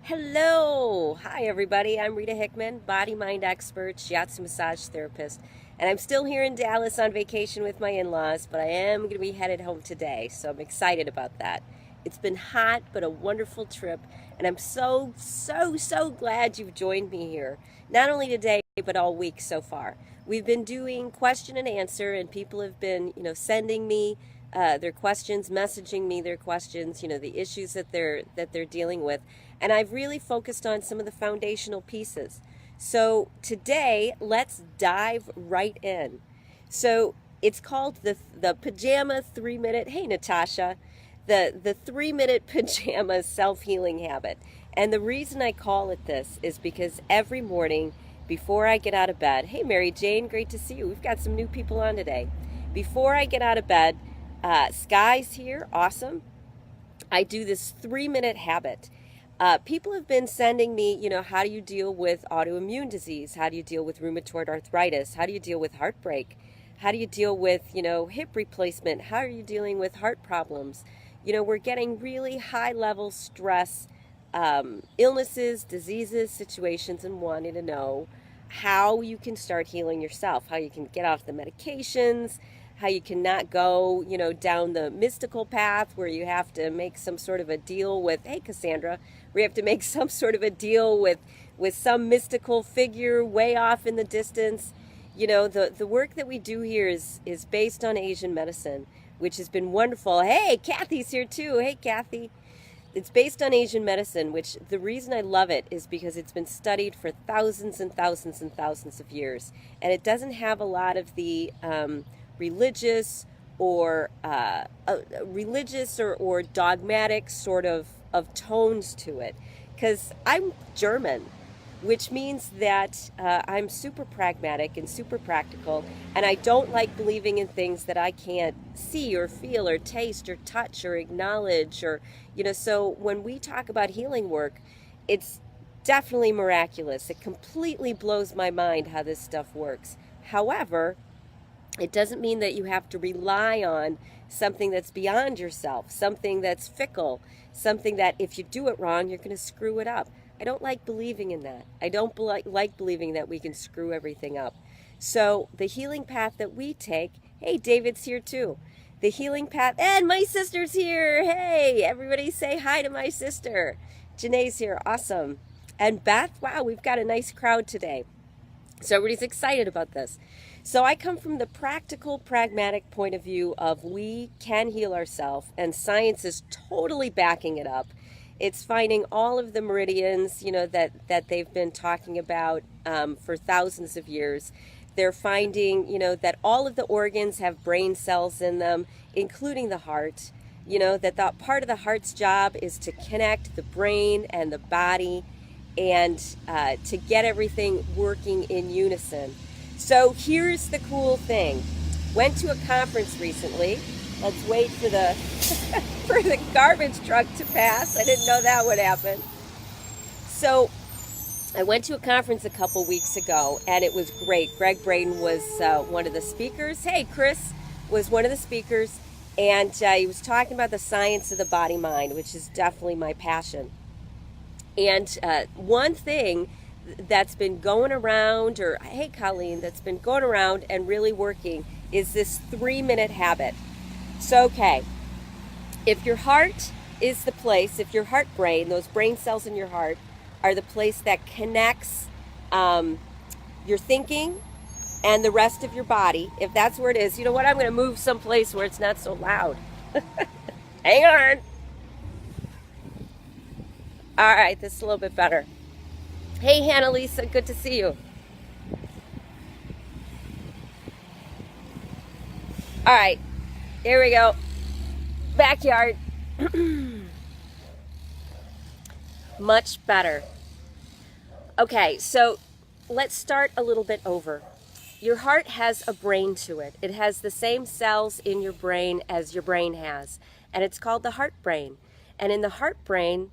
Hello! Hi, everybody. I'm Rita Hickman, body mind expert, shiatsu massage therapist, and I'm still here in Dallas on vacation with my in laws, but I am going to be headed home today, so I'm excited about that. It's been hot, but a wonderful trip, and I'm so glad you've joined me here, not only today, but all week so far. We've been doing question and answer, and people have been, sending me their questions, messaging me their questions, the issues that they're dealing with, and I've really focused on some of the foundational pieces. So today, let's dive right in. So it's called the pajama 3 minute. Hey, Natasha, the 3 minute pajama self healing habit. And the reason I call it this is because every morning before I get out of bed, hey, Mary Jane, great to see you. We've got some new people on today. Before I get out of bed, Sky's here, awesome. I do this 3 minute habit. People have been sending me, how do you deal with autoimmune disease? How do you deal with rheumatoid arthritis? How do you deal with heartbreak? How do you deal with, hip replacement? How are you dealing with heart problems? We're getting really high level stress, illnesses, diseases, situations, and wanting to know how you can start healing yourself, how you can get off the medications, how you cannot go, down the mystical path where you have to make some sort of a deal with, hey, Cassandra, we have to make some sort of a deal with some mystical figure way off in the distance. The work that we do here is based on Asian medicine, which has been wonderful. Hey, Kathy's here too. Hey, Kathy. It's based on Asian medicine, which the reason I love it is because it's been studied for thousands and thousands and thousands of years. And it doesn't have a lot of the religious or or dogmatic sort of tones to it. Because I'm German, which means that I'm super pragmatic and super practical, and I don't like believing in things that I can't see or feel or taste or touch or acknowledge so when we talk about healing work, it's definitely miraculous. It completely blows my mind how this stuff works. However, it doesn't mean that you have to rely on something that's beyond yourself, something that's fickle, something that if you do it wrong, you're going to screw it up. I don't like believing in that. I don't like believing that we can screw everything up. So the healing path that we take, hey, David's here too. The healing path, and my sister's here. Hey, everybody say hi to my sister. Janae's here, awesome. And Beth, wow, we've got a nice crowd today. So everybody's excited about this. So I come from the practical, pragmatic point of view of we can heal ourselves, and science is totally backing it up. It's finding all of the meridians, that they've been talking about for thousands of years. They're finding, that all of the organs have brain cells in them, including the heart. That part of the heart's job is to connect the brain and the body and to get everything working in unison. So here's the cool thing. Went to a conference recently. Let's wait for the for the garbage truck to pass. I didn't know that would happen. So I went to a conference a couple weeks ago, and it was great. Greg Braden was one of the speakers. Hey, Chris was one of the speakers, and he was talking about the science of the body-mind, which is definitely my passion. And one thing that's been going around, or hey, Colleen, that's been going around and really working is this 3-minute habit. So, okay, if your heart is the place, if your heart brain, those brain cells in your heart are the place that connects your thinking and the rest of your body, if that's where it is, you know what, I'm going to move someplace where it's not so loud. Hang on. All right, this is a little bit better. Hey, Hannah Lisa, good to see you. All right, here we go. Backyard. Much better. Okay, so let's start a little bit over. Your heart has a brain to it. It has the same cells in your brain as your brain has, and it's called the heart brain. And in the heart brain,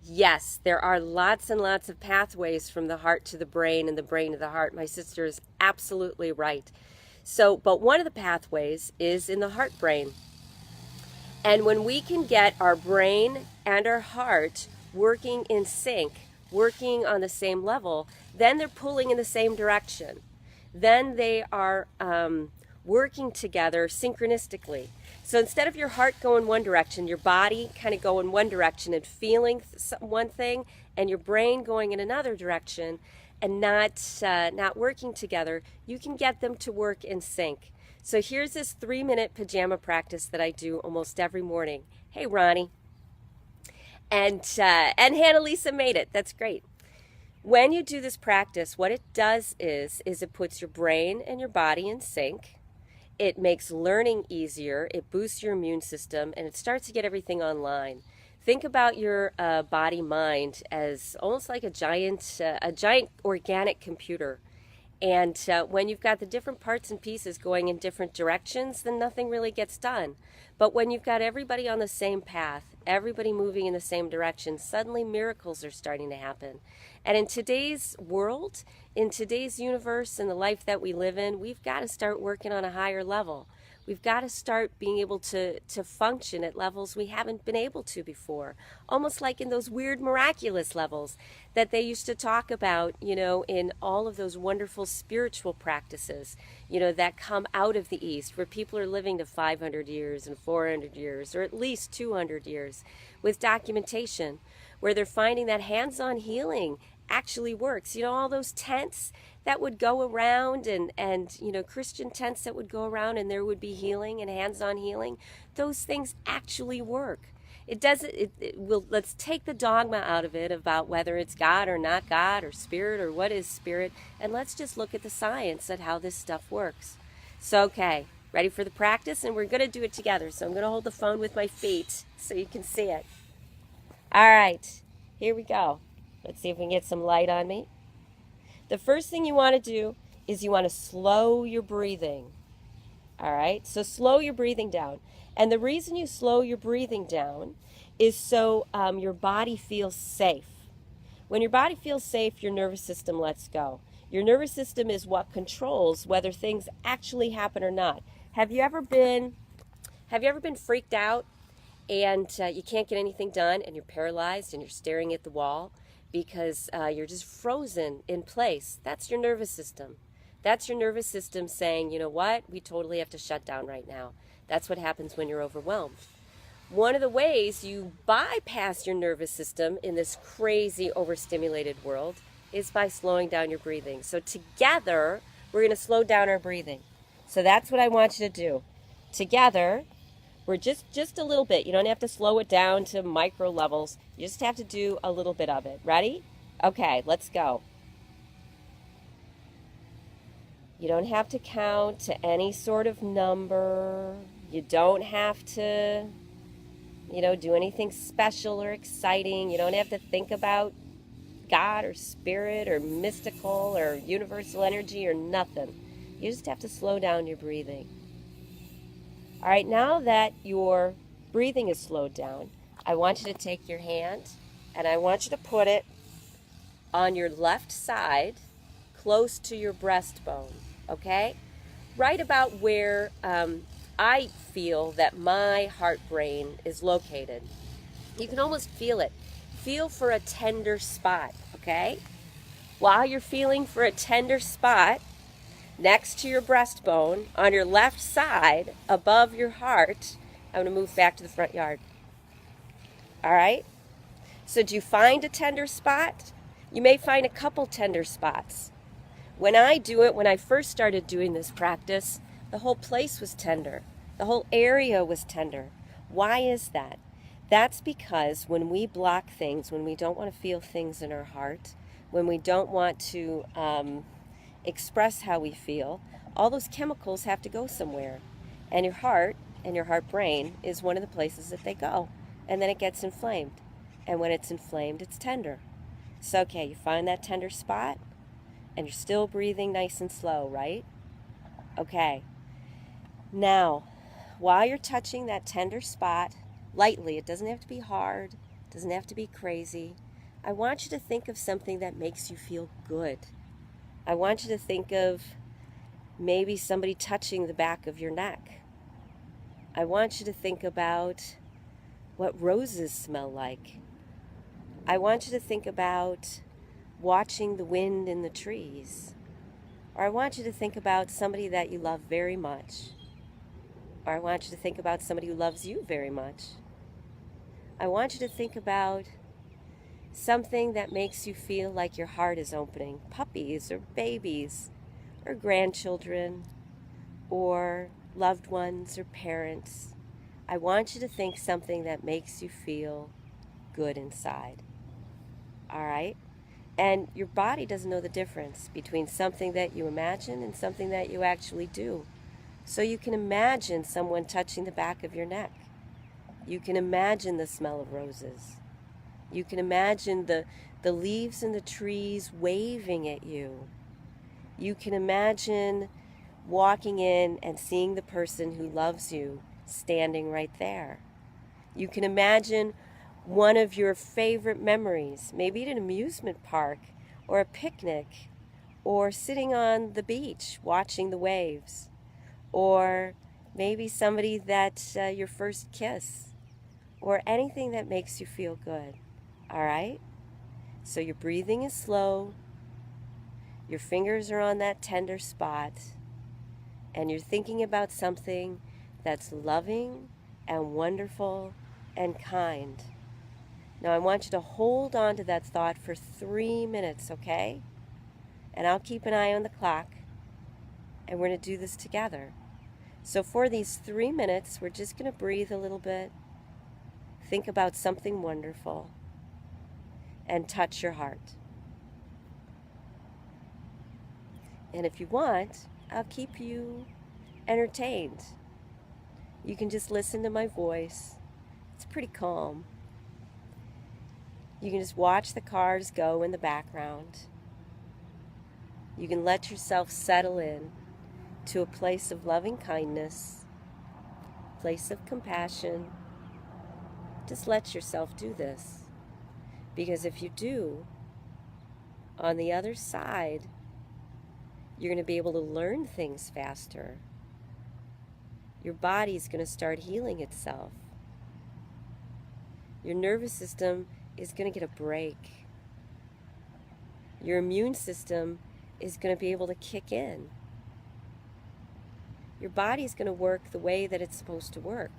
yes, there are lots and lots of pathways from the heart to the brain and the brain to the heart. My sister is absolutely right. So, but one of the pathways is in the heart brain. And when we can get our brain and our heart working in sync, working on the same level, then they're pulling in the same direction. Then they are working together synchronistically. So instead of your heart going one direction, your body kind of going one direction and feeling one thing, and your brain going in another direction, and not working together, you can get them to work in sync. So here's this 3-minute pajama practice that I do almost every morning. Hey, Ronnie. And Hannah Lisa made it. That's great. When you do this practice, what it does is it puts your brain and your body in sync. It makes learning easier. It boosts your immune system, and it starts to get everything online. Think about your body-mind as almost like a giant organic computer. And when you've got the different parts and pieces going in different directions, then nothing really gets done. But when you've got everybody on the same path, everybody moving in the same direction, suddenly miracles are starting to happen. And in today's world, in today's universe, in the life that we live in, we've got to start working on a higher level. We've got to start being able to function at levels we haven't been able to before. Almost like in those weird miraculous levels that they used to talk about, in all of those wonderful spiritual practices, that come out of the East, where people are living to 500 years and 400 years, or at least 200 years, with documentation, where they're finding that hands-on healing actually works. All those tents that would go around and Christian tents that would go around, and there would be healing and hands-on healing. Those things actually work. It doesn't, let's take the dogma out of it about whether it's God or not God, or spirit or what is spirit, and let's just look at the science at how this stuff works. So, okay, ready for the practice? And we're going to do it together. So I'm going to hold the phone with my feet so you can see it. All right, here we go. Let's see if we can get some light on me. The first thing you want to do is you want to slow your breathing. All right, so slow your breathing down. And the reason you slow your breathing down is so your body feels safe. When your body feels safe, your nervous system lets go. Your nervous system is what controls whether things actually happen or not. Have you ever been freaked out and you can't get anything done, and you're paralyzed and you're staring at the wall because you're just frozen in place? That's your nervous system. That's your nervous system saying, you know what, we totally have to shut down right now. That's what happens when you're overwhelmed. One of the ways you bypass your nervous system in this crazy overstimulated world is by slowing down your breathing. So together, we're going to slow down our breathing. So that's what I want you to do. Together, we're just a little bit. You don't have to slow it down to micro levels. You just have to do a little bit of it. Ready? Okay, let's go. You don't have to count to any sort of number. You don't have to, do anything special or exciting. You don't have to think about God or spirit or mystical or universal energy or nothing. You just have to slow down your breathing. All right, now that your breathing is slowed down, I want you to take your hand and I want you to put it on your left side, close to your breastbone, okay? Right about where I feel that my heart brain is located. You can almost feel it. Feel for a tender spot, okay? While you're feeling for a tender spot next to your breastbone, on your left side, above your heart, I'm going to move back to the front yard. All right? So do you find a tender spot? You may find a couple tender spots. When I do it, when I first started doing this practice, the whole place was tender. The whole area was tender. Why is that? That's because when we block things, when we don't want to feel things in our heart, when we don't want to express how we feel, all those chemicals have to go somewhere. And your heart and your heart brain is one of the places that they go. And then it gets inflamed. And when it's inflamed, it's tender. So, okay, you find that tender spot, and you're still breathing nice and slow, right? Okay. Now, while you're touching that tender spot, lightly, it doesn't have to be hard, it doesn't have to be crazy, I want you to think of something that makes you feel good. I want you to think of maybe somebody touching the back of your neck. I want you to think about what roses smell like. I want you to think about watching the wind in the trees. Or I want you to think about somebody that you love very much. Or I want you to think about somebody who loves you very much. I want you to think about something that makes you feel like your heart is opening. Puppies or babies or grandchildren or loved ones or parents. I want you to think something that makes you feel good inside. All right? And your body doesn't know the difference between something that you imagine and something that you actually do. So you can imagine someone touching the back of your neck. You can imagine the smell of roses. You can imagine the leaves in the trees waving at you. You can imagine walking in and seeing the person who loves you standing right there. You can imagine one of your favorite memories, maybe at an amusement park or a picnic or sitting on the beach watching the waves, or maybe somebody that's your first kiss, or anything that makes you feel good. All right? So your breathing is slow, your fingers are on that tender spot, and you're thinking about something that's loving and wonderful and kind. Now I want you to hold on to that thought for 3 minutes, okay? And I'll keep an eye on the clock, and we're going to do this together. So for these 3 minutes, we're just going to breathe a little bit, think about something wonderful, and touch your heart. And if you want, I'll keep you entertained. You can just listen to my voice. It's pretty calm. You can just watch the cars go in the background. You can let yourself settle in to a place of loving kindness, place of compassion. Just let yourself do this. Because if you do, on the other side, you're going to be able to learn things faster. Your body's going to start healing itself. Your nervous system is going to get a break. Your immune system is going to be able to kick in. Your body's going to work the way that it's supposed to work.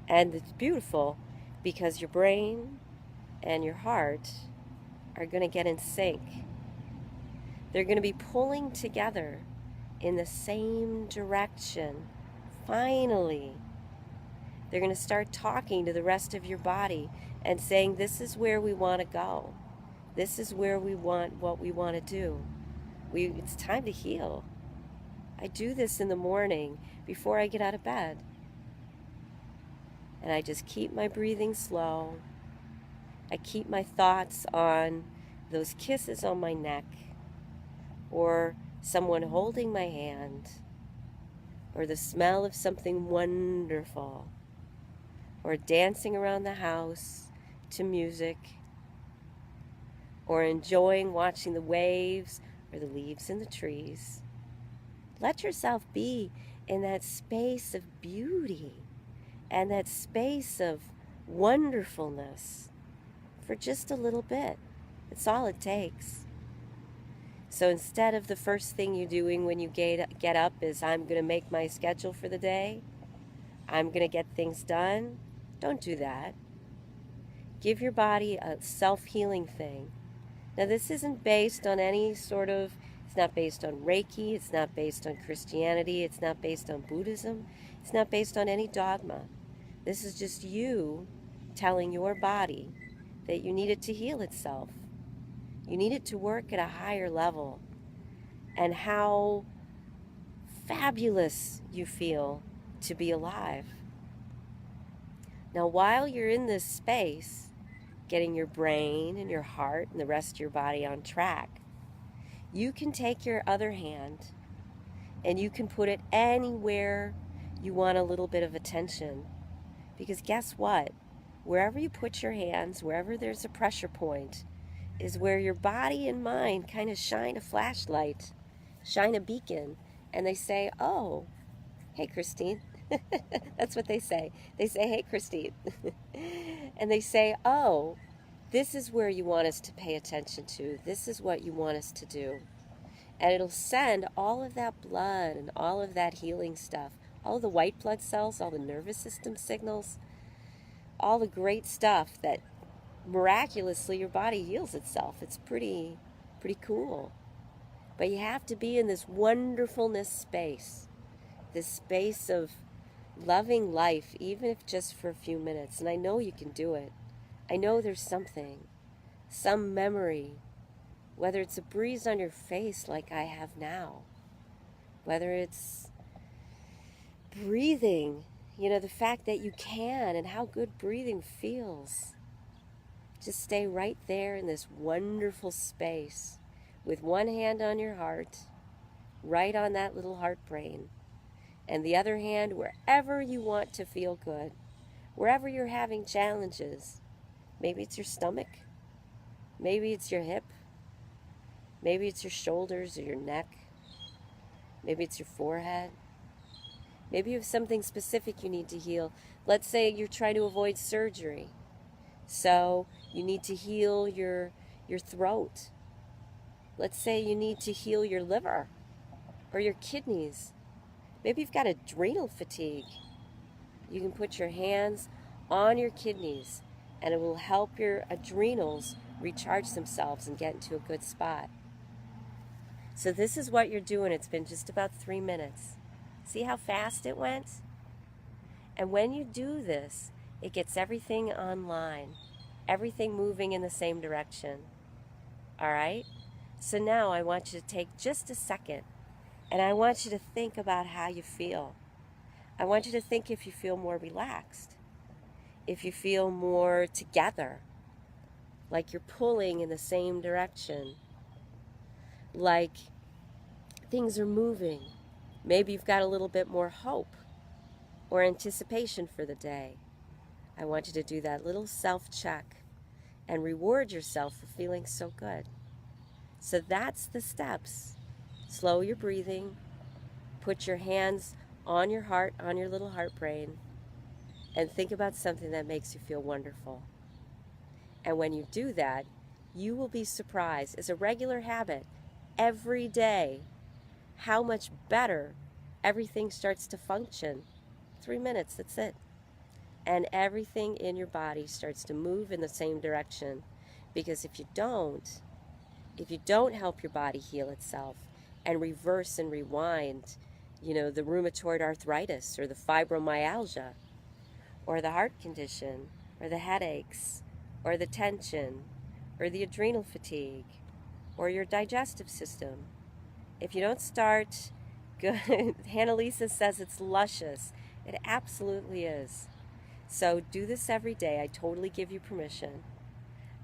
And it's beautiful because your brain and your heart are going to get in sync. They're going to be pulling together in the same direction. Finally, they're going to start talking to the rest of your body and saying, this is where we want to go. This is where we want what we want to do. It's time to heal. I do this in the morning before I get out of bed. And I just keep my breathing slow. I keep my thoughts on those kisses on my neck, or someone holding my hand, or the smell of something wonderful, or dancing around the house to music, or enjoying watching the waves or the leaves in the trees. Let yourself be in that space of beauty and that space of wonderfulness for just a little bit. It's all it takes. So instead of the first thing you're doing when you get up is, I'm going to make my schedule for the day, I'm going to get things done, don't do that. Give your body a self-healing thing. Now this isn't based on any sort of, it's not based on Reiki, it's not based on Christianity, it's not based on Buddhism, it's not based on any dogma. This is just you telling your body that you need it to heal itself. You need it to work at a higher level. And how fabulous you feel to be alive. Now, while you're in this space, getting your brain and your heart and the rest of your body on track, you can take your other hand and you can put it anywhere you want a little bit of attention. Because guess what? Wherever you put your hands, wherever there's a pressure point, is where your body and mind kind of shine a flashlight, shine a beacon, and they say, oh, hey, Christine. That's what they say. They say, hey, Christine. And they say, oh, This is where you want us to pay attention to. This is what you want us to do. And it'll send all of that blood and all of that healing stuff, all the white blood cells, all the nervous system signals, all the great stuff that miraculously your body heals itself. It's pretty cool. But you have to be in this wonderfulness space, this space of loving life, even if just for a few minutes. And I know you can do it. I know there's something, some memory, whether it's a breeze on your face like I have now, whether it's breathing, the fact that you can and how good breathing feels. Just stay right there in this wonderful space with one hand on your heart, right on that little heart brain, and the other hand wherever you want to feel good, wherever you're having challenges. Maybe it's your stomach, maybe it's your hip, maybe it's your shoulders or your neck, maybe it's your forehead. Maybe you have something specific you need to heal. Let's say you're trying to avoid surgery, so you need to heal your throat. Let's say you need to heal your liver or your kidneys. Maybe you've got adrenal fatigue. You can put your hands on your kidneys and it will help your adrenals recharge themselves and get into a good spot. So this is what you're doing. It's been just about 3 minutes. See how fast it went? And when you do this, it gets everything online, everything moving in the same direction. All right? So now I want you to take just a second and I want you to think about how you feel. I want you to think if you feel more relaxed, if you feel more together, like you're pulling in the same direction, like things are moving. Maybe you've got a little bit more hope or anticipation for the day. I want you to do that little self-check and reward yourself for feeling so good. So that's the steps. Slow your breathing, put your hands on your heart, on your little heart brain, and think about something that makes you feel wonderful. And when you do that, you will be surprised, as a regular habit, every day, how much better everything starts to function. 3 minutes, that's it. And everything in your body starts to move in the same direction. Because if you don't help your body heal itself and reverse and rewind, the rheumatoid arthritis or the fibromyalgia or the heart condition or the headaches or the tension or the adrenal fatigue or your digestive system, if you don't start good, Hannah Lisa says it's luscious. It absolutely is. So do this every day. I totally give you permission.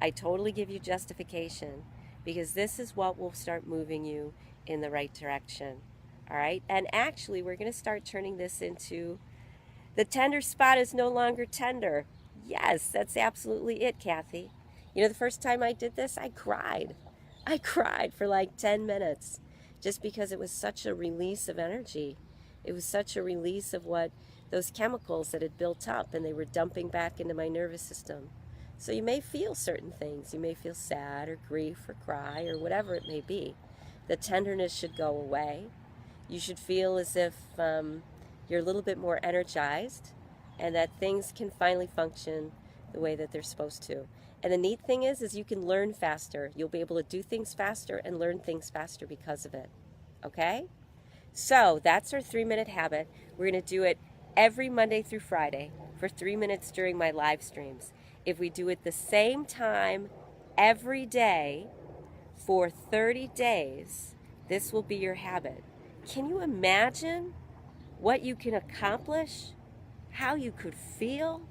I totally give you justification, because this is what will start moving you in the right direction. All right? And actually, we're going to start turning this into the tender spot is no longer tender. Yes, that's absolutely it, Kathy. The first time I did this, I cried. I cried for like 10 minutes just because it was such a release of energy. It was such a release of what those chemicals that had built up and they were dumping back into my nervous system. So you may feel certain things. You may feel sad or grief or cry or whatever it may be. The tenderness should go away. You should feel as if you're a little bit more energized and that things can finally function the way that they're supposed to. And the neat thing is you can learn faster. You'll be able to do things faster and learn things faster because of it. Okay? So that's our 3-minute habit. We're going to do it every Monday through Friday for 3 minutes during my live streams. If we do it the same time every day for 30 days, this will be your habit. Can you imagine what you can accomplish? How you could feel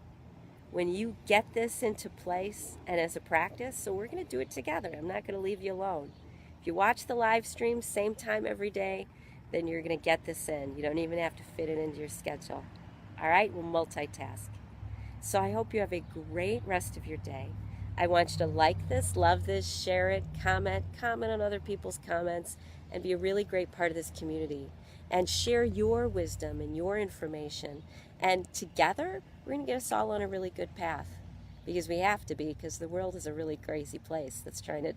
when you get this into place and as a practice? So we're going to do it together. I'm not going to leave you alone. If you watch the live stream same time every day, then you're going to get this in. You don't even have to fit it into your schedule. All right? We'll multitask. So I hope you have a great rest of your day. I want you to like this, love this, share it, comment on other people's comments, and be a really great part of this community. And share your wisdom and your information. And together, we're going to get us all on a really good path. because we have to be, because the world is a really crazy place that's trying to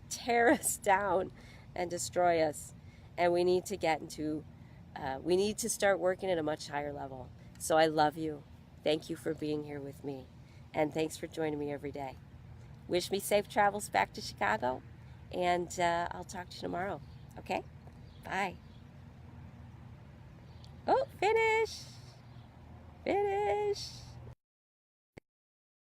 tear us down and destroy us. And we need to get into, we need to start working at a much higher level. So I love you. Thank you for being here with me. And thanks for joining me every day. Wish me safe travels back to Chicago. And I'll talk to you tomorrow. Okay? Bye. Oh, finish. Finish.